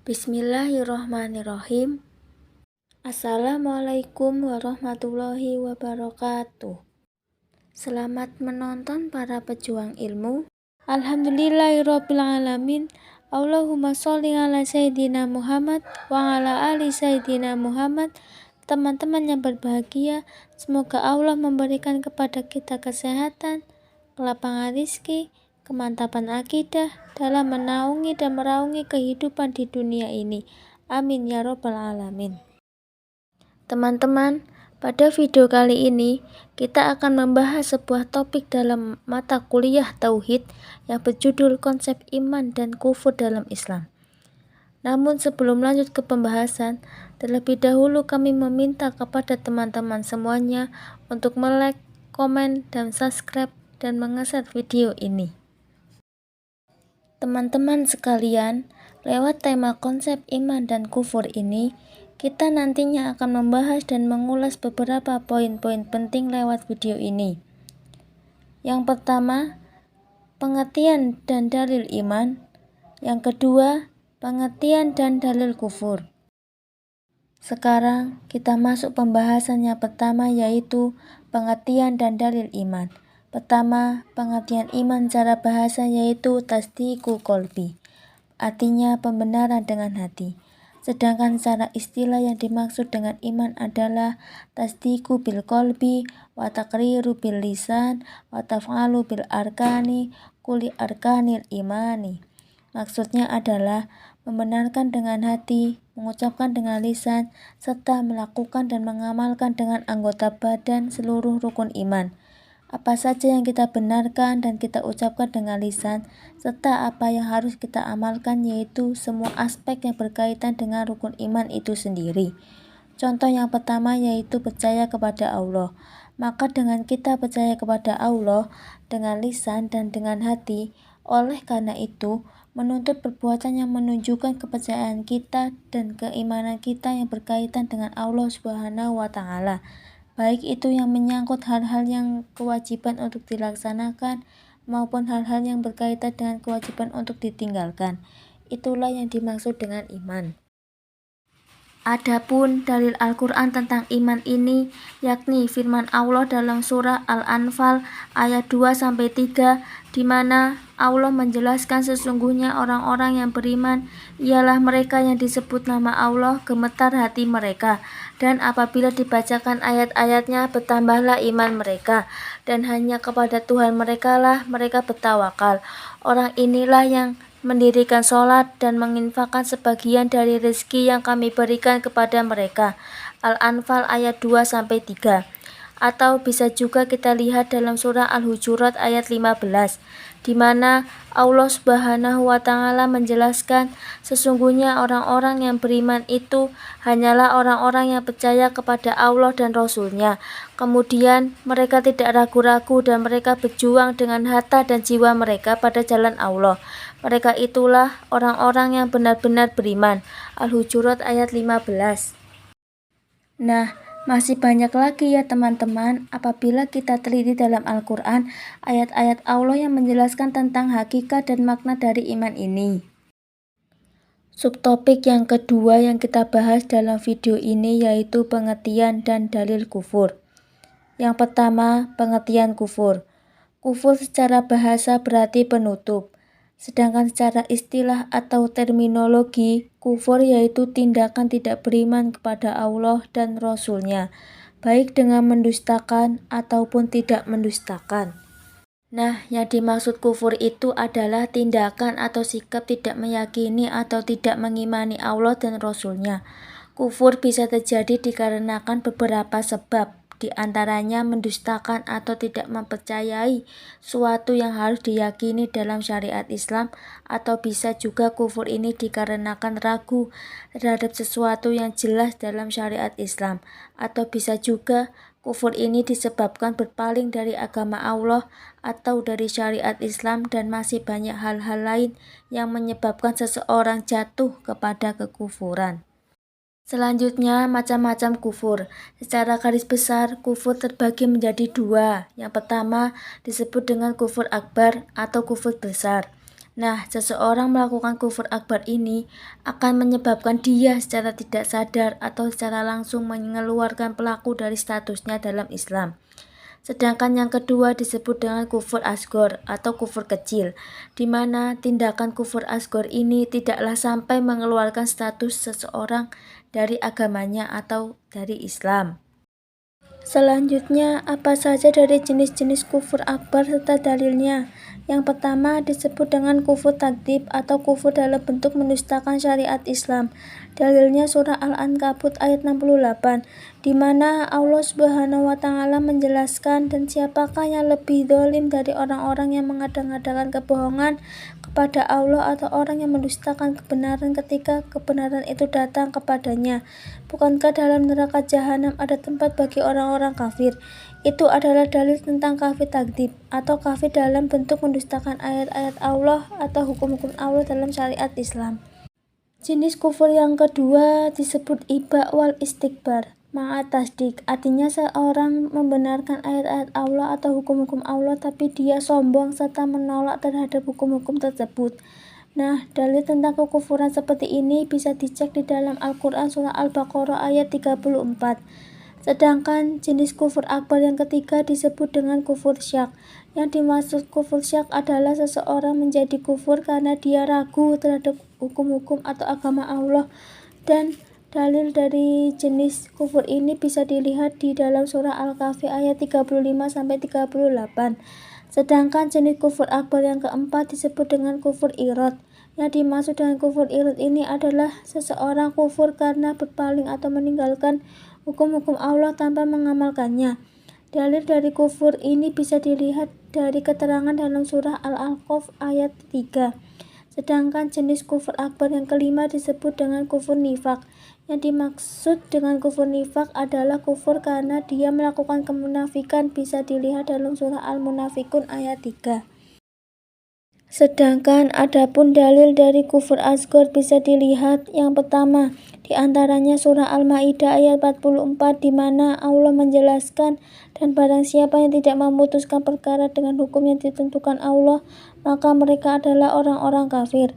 Bismillahirrohmanirrohim. Assalamualaikum warahmatullahi wabarakatuh. Selamat menonton para pejuang ilmu. Alhamdulillahirrabbilalamin. Allahumma sholli ala Sayyidina Muhammad wa ala ali Sayyidina Muhammad. Teman-teman yang berbahagia, semoga Allah memberikan kepada kita kesehatan, kelapangan rizki, kemantapan akidah dalam menaungi dan meraungi kehidupan di dunia ini. Amin ya robbal alamin. Teman-teman, pada video kali ini kita akan membahas sebuah topik dalam mata kuliah Tauhid yang berjudul konsep iman dan kufur dalam Islam. Namun sebelum lanjut ke pembahasan, terlebih dahulu kami meminta kepada teman-teman semuanya untuk like, komen, dan subscribe dan nge-share video ini. Teman-teman sekalian, lewat tema konsep iman dan kufur ini, kita nantinya akan membahas dan mengulas beberapa poin-poin penting lewat video ini. Yang pertama, pengertian dan dalil iman. Yang kedua, pengertian dan dalil kufur. Sekarang kita masuk pembahasan yang pertama, yaitu pengertian dan dalil iman. Pertama, pengertian iman secara bahasa yaitu tasdiqu qalbi, artinya pembenaran dengan hati. Sedangkan secara istilah yang dimaksud dengan iman adalah tasdiqu bil qalbi wa taqriru bil lisan wa taf'alu bil arkani kulli arkanil imani. Maksudnya adalah membenarkan dengan hati, mengucapkan dengan lisan, serta melakukan dan mengamalkan dengan anggota badan seluruh rukun iman. Apa saja yang kita benarkan dan kita ucapkan dengan lisan, serta apa yang harus kita amalkan, yaitu semua aspek yang berkaitan dengan rukun iman itu sendiri. Contoh yang pertama yaitu percaya kepada Allah. Maka dengan kita percaya kepada Allah dengan lisan dan dengan hati, oleh karena itu menuntut perbuatan yang menunjukkan kepercayaan kita dan keimanan kita yang berkaitan dengan Allah Subhanahu wa Ta'ala. Baik itu yang menyangkut hal-hal yang kewajiban untuk dilaksanakan maupun hal-hal yang berkaitan dengan kewajiban untuk ditinggalkan. Itulah yang dimaksud dengan iman. Adapun dalil Al-Quran tentang iman ini, yakni firman Allah dalam surah Al-Anfal ayat 2-3, di mana Allah menjelaskan sesungguhnya orang-orang yang beriman ialah mereka yang disebut nama Allah, gemetar hati mereka, dan apabila dibacakan ayat-ayatnya bertambahlah iman mereka, dan hanya kepada Tuhan mereka lah mereka bertawakal. Orang inilah yang mendirikan sholat dan menginfakkan sebagian dari rezeki yang kami berikan kepada mereka. Al-Anfal ayat 2-3. Atau bisa juga kita lihat dalam surah Al-Hujurat ayat 15, di mana Allah Subhanahu wa Ta'ala menjelaskan sesungguhnya orang-orang yang beriman itu hanyalah orang-orang yang percaya kepada Allah dan Rasul-Nya. Kemudian mereka tidak ragu-ragu dan mereka berjuang dengan harta dan jiwa mereka pada jalan Allah. Mereka itulah orang-orang yang benar-benar beriman. Al-Hujurat ayat 15. Nah, masih banyak lagi ya teman-teman apabila kita teliti dalam Al-Quran ayat-ayat Allah yang menjelaskan tentang hakikat dan makna dari iman ini. Subtopik yang kedua yang kita bahas dalam video ini yaitu pengertian dan dalil kufur. Yang pertama, pengertian kufur. Kufur secara bahasa berarti penutup. Sedangkan secara istilah atau terminologi, kufur yaitu tindakan tidak beriman kepada Allah dan Rasul-Nya, baik dengan mendustakan ataupun tidak mendustakan. Nah, yang dimaksud kufur itu adalah tindakan atau sikap tidak meyakini atau tidak mengimani Allah dan Rasul-Nya. Kufur bisa terjadi dikarenakan beberapa sebab, di antaranya mendustakan atau tidak mempercayai suatu yang harus diyakini dalam syariat Islam, atau bisa juga kufur ini dikarenakan ragu terhadap sesuatu yang jelas dalam syariat Islam, atau bisa juga kufur ini disebabkan berpaling dari agama Allah atau dari syariat Islam, dan masih banyak hal-hal lain yang menyebabkan seseorang jatuh kepada kekufuran. Selanjutnya, macam-macam kufur. Secara garis besar, kufur terbagi menjadi dua. Yang pertama disebut dengan kufur akbar atau kufur besar. Nah, seseorang melakukan kufur akbar ini akan menyebabkan dia secara tidak sadar atau secara langsung mengeluarkan pelaku dari statusnya dalam Islam. Sedangkan yang kedua disebut dengan kufur asghar atau kufur kecil, di mana tindakan kufur asghar ini tidaklah sampai mengeluarkan status seseorang dari agamanya atau dari Islam. Selanjutnya, apa saja dari jenis-jenis kufur akbar serta dalilnya? Yang pertama disebut dengan kufur takdzib atau kufur dalam bentuk mendustakan syariat Islam. Dalilnya surah Al-Ankabut ayat 68, di mana Allah Subhanahu wa Ta'ala menjelaskan, dan siapakah yang lebih zalim dari orang-orang yang mengada-ngadakan kebohongan kepada Allah atau orang yang mendustakan kebenaran ketika kebenaran itu datang kepadanya. Bukankah dalam neraka jahanam ada tempat bagi orang-orang kafir? Itu adalah dalil tentang kafir takdzib atau kafir dalam bentuk mendustakan ayat-ayat Allah atau hukum-hukum Allah dalam syariat Islam. Jenis kufur yang kedua disebut iba wal istikbar ma'at tasdik, artinya seorang membenarkan ayat-ayat Allah atau hukum-hukum Allah tapi dia sombong serta menolak terhadap hukum-hukum tersebut. Nah, dalil tentang kekufuran seperti ini bisa dicek di dalam Al-Quran surah Al-Baqarah ayat 34. Sedangkan jenis kufur akbar yang ketiga disebut dengan kufur syak. Yang dimaksud kufur syak adalah seseorang menjadi kufur karena dia ragu terhadap hukum-hukum atau agama Allah, dan dalil dari jenis kufur ini bisa dilihat di dalam surah Al-Kahfi ayat 35-38. Sedangkan jenis kufur akbar yang keempat disebut dengan kufur irad. Yang dimaksud dengan kufur irad ini adalah seseorang kufur karena berpaling atau meninggalkan hukum-hukum Allah tanpa mengamalkannya. Dalil dari kufur ini bisa dilihat dari keterangan dalam surah Al-Ahqaf ayat 3. Sedangkan jenis kufur akbar yang kelima disebut dengan kufur nifak. Yang dimaksud dengan kufur nifak adalah kufur karena dia melakukan kemunafikan, bisa dilihat dalam surah Al-Munafikun ayat 3. Sedangkan adapun dalil dari kufur asghar bisa dilihat yang pertama di antaranya surah Al-Maidah ayat 44, di mana Allah menjelaskan, dan barang siapa yang tidak memutuskan perkara dengan hukum yang ditentukan Allah, maka mereka adalah orang-orang kafir.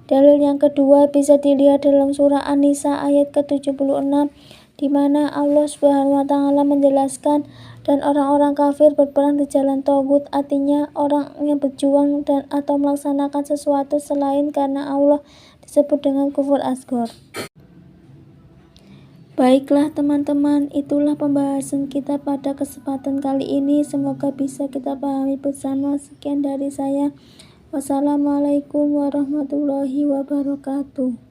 Dalil yang kedua bisa dilihat dalam surah An-Nisa ayat ke-76, di mana Allah Subhanahu wa Ta'ala menjelaskan, dan orang-orang kafir berperang di jalan Tauhid, artinya orang yang berjuang dan atau melaksanakan sesuatu selain karena Allah, disebut dengan kufur asghar. Baiklah teman-teman, itulah pembahasan kita pada kesempatan kali ini. Semoga bisa kita pahami bersama. Sekian dari saya. Wassalamualaikum warahmatullahi wabarakatuh.